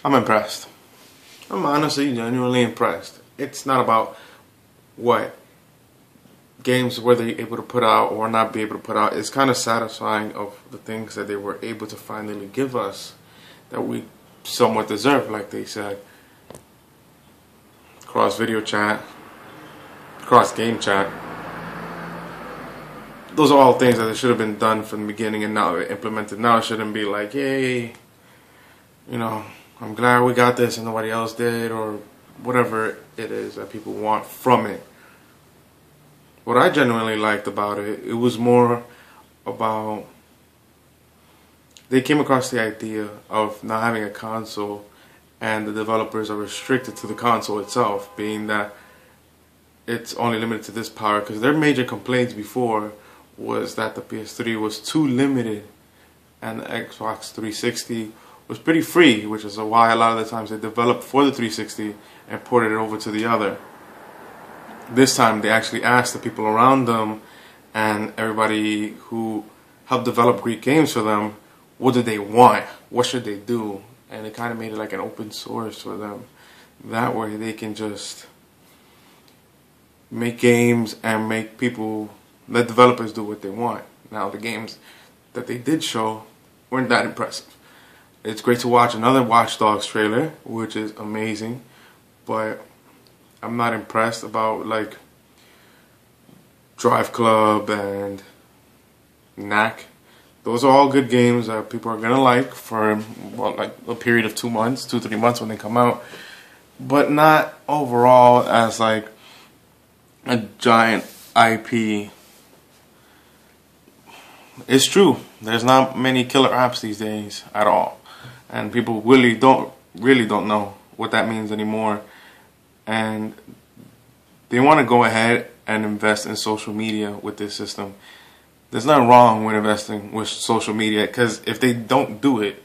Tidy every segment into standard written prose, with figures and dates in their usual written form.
I'm impressed. I'm honestly, genuinely impressed. It's not about what games were they able to put out or not be able to put out. It's kind of satisfying of the things that they were able to finally give us that we somewhat deserve, like they said. Cross video chat, cross game chat. Those are all things that should have been done from the beginning, and now they're implemented. Now it shouldn't be like, yay, you know, I'm glad we got this and nobody else did, or whatever it is that people want from it. What I genuinely liked about it, it was more about, they came across the idea of not having a console and the developers are restricted to the console itself, being that it's only limited to this power, because their major complaints before was that the PS3 was too limited and the Xbox 360 was pretty free, which is why a lot of the times they developed for the 360 and ported it over to the other. This time they actually asked the people around them and everybody who helped develop great games for them, what do they want? What should they do? And it kind of made it like an open source for them. That way they can just make games and make people, let developers do what they want. Now the games that they did show weren't that impressive. It's great to watch another Watch Dogs trailer, which is amazing, but I'm not impressed about like Drive Club and Knack. Those are all good games that people are gonna like for, well, like a period of 2 months, 2-3 months when they come out, but not overall as like a giant IP. It's true, there's not many killer apps these days at all, and people really don't know what that means anymore, and they want to go ahead and invest in social media with this system. There's nothing wrong with investing with social media, because if they don't do it,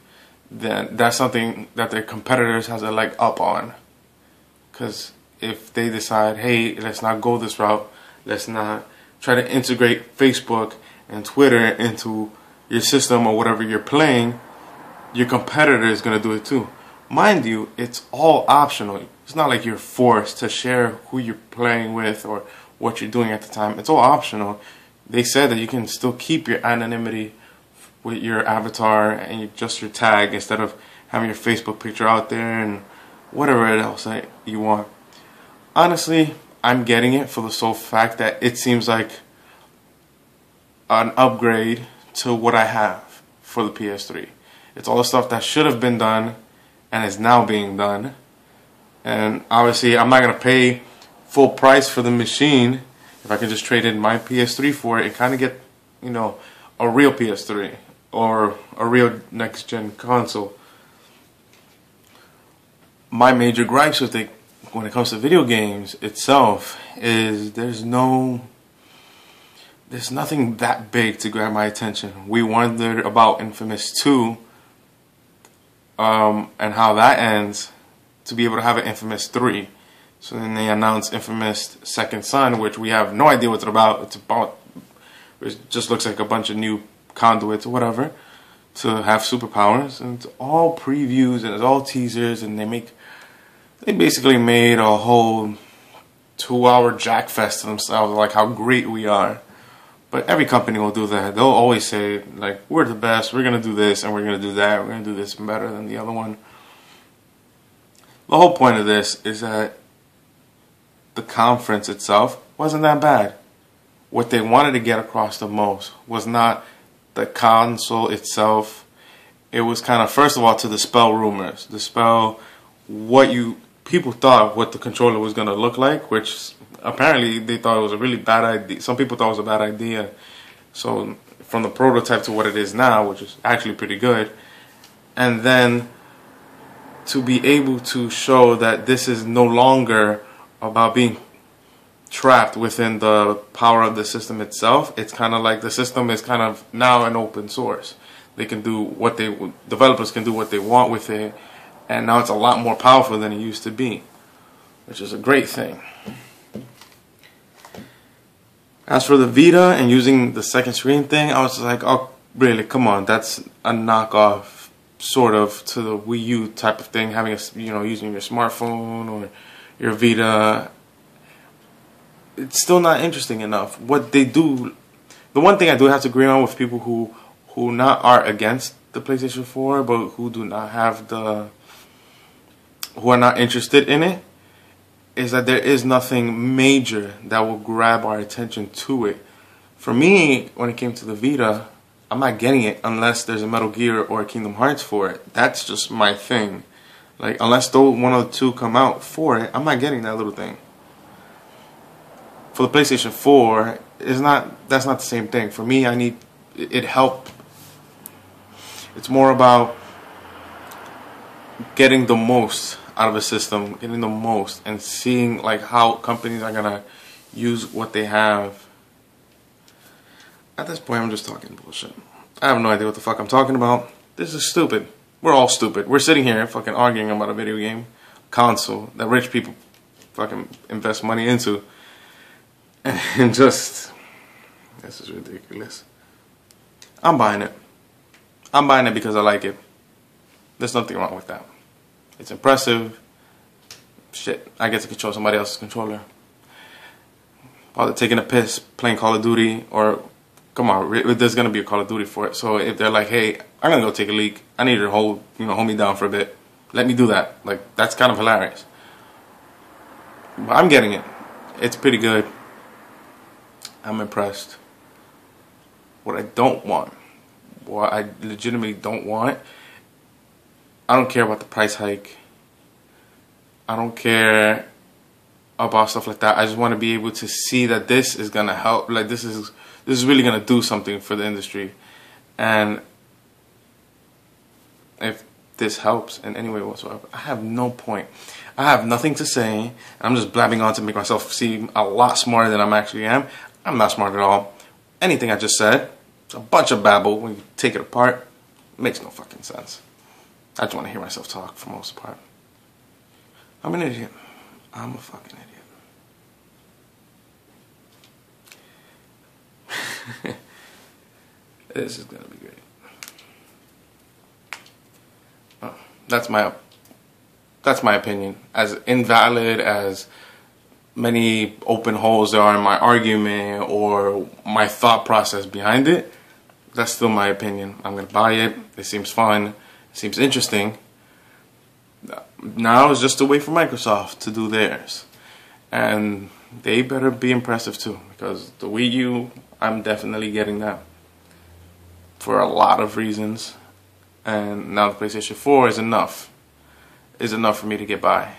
then that's something that their competitors has a leg up on. Because if they decide, hey, let's not go this route, let's not try to integrate Facebook and Twitter into your system or whatever you're playing, your competitor is going to do it too. Mind you, it's all optional. It's not like you're forced to share who you're playing with or what you're doing at the time. It's all optional. They said that you can still keep your anonymity with your avatar and just your tag, instead of having your Facebook picture out there and whatever else that you want. Honestly, I'm getting it for the sole fact that it seems like an upgrade to what I have for the PS3. It's all the stuff that should have been done and is now being done. And obviously I'm not going to pay full price for the machine if I can just trade in my PS3 for it and kind of get, you know, a real PS3 or a real next gen console. My major gripes with it when it comes to video games itself is there's nothing that big to grab my attention. We wondered about Infamous 2 and how that ends, to be able to have an Infamous 3. So then they announced Infamous Second Son, which we have no idea what it's about. It just looks like a bunch of new conduits or whatever to have superpowers, and it's all previews and it's all teasers, and they basically made a whole 2-hour jackfest to themselves, like how great we are. But every company will do that. They'll always say, like, we're the best, we're gonna do this and we're gonna do that, we're gonna do this better than the other one. The whole point of this is that the conference itself wasn't that bad. What they wanted to get across the most was not the console itself. It was kind of, first of all, to dispel rumors, dispel what people thought what the controller was going to look like, which apparently they thought it was a really bad idea. Some people thought it was a bad idea. So from the prototype to what it is now, which is actually pretty good, and then to be able to show that this is no longer about being trapped within the power of the system itself. It's kind of like the system is kind of now an open source. They can do what developers can do what they want with it, and now it's a lot more powerful than it used to be, which is a great thing. As for the Vita and using the second screen thing, I was just like, oh, really, come on, that's a knockoff sort of, to the Wii U type of thing, having using your smartphone or your Vita. It's still not interesting enough. What they do, the one thing I do have to agree on with people who not are against the PlayStation 4, but who do not have who are not interested in it, is that there is nothing major that will grab our attention to it. For me, when it came to the Vita, I'm not getting it unless there's a Metal Gear or a Kingdom Hearts for it. That's just my thing. Like, unless one of the two come out for it, I'm not getting that little thing. For the PlayStation 4, that's not the same thing. For me, I need it help. It's more about getting the most out of a system, getting the most, and seeing like how companies are gonna use what they have. At this point, I'm just talking bullshit. I have no idea what the fuck I'm talking about. This is stupid. We're all stupid. We're sitting here fucking arguing about a video game console that rich people fucking invest money into. And just, this is ridiculous. I'm buying it. I'm buying it because I like it. There's nothing wrong with that. It's impressive. Shit, I get to control somebody else's controller while they're taking a piss, playing Call of Duty, or come on, there's gonna be a Call of Duty for it. So if they're like, hey, I'm gonna go take a leak, I need you to hold me down for a bit. Let me do that. Like, that's kind of hilarious. But I'm getting it. It's pretty good. I'm impressed. What I don't want, what I legitimately don't want, I don't care about the price hike. I don't care about stuff like that. I just want to be able to see that this is gonna help. Like, this is really gonna do something for the industry. And if this helps in any way whatsoever, I have no point. I have nothing to say. I'm just blabbing on to make myself seem a lot smarter than I actually am. I'm not smart at all. Anything I just said, it's a bunch of babble. When you take it apart, it makes no fucking sense. I just want to hear myself talk for the most part. I'm an idiot. I'm a fucking idiot. This is gonna be great. Oh, that's my opinion. As invalid as many open holes there are in my argument or my thought process behind it, that's still my opinion. I'm gonna buy it. It seems fun. It seems interesting. Now it's just a way for Microsoft to do theirs, and they better be impressive too, because the Wii U, I'm definitely getting that for a lot of reasons, and now the PlayStation 4 is enough for me to get by.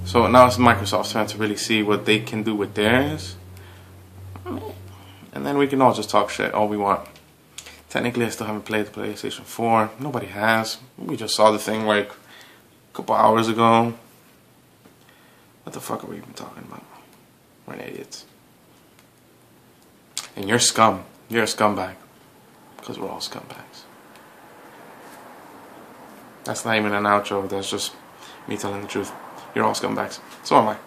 So now it's Microsoft's turn to really see what they can do with theirs, and then we can all just talk shit all we want. Technically, I still haven't played the PlayStation 4. Nobody has. We just saw the thing like a couple hours ago. What the fuck are we even talking about? We're idiots. And you're scum. You're a scumbag. Because we're all scumbags. That's not even an outro. That's just me telling the truth. You're all scumbags. So am I.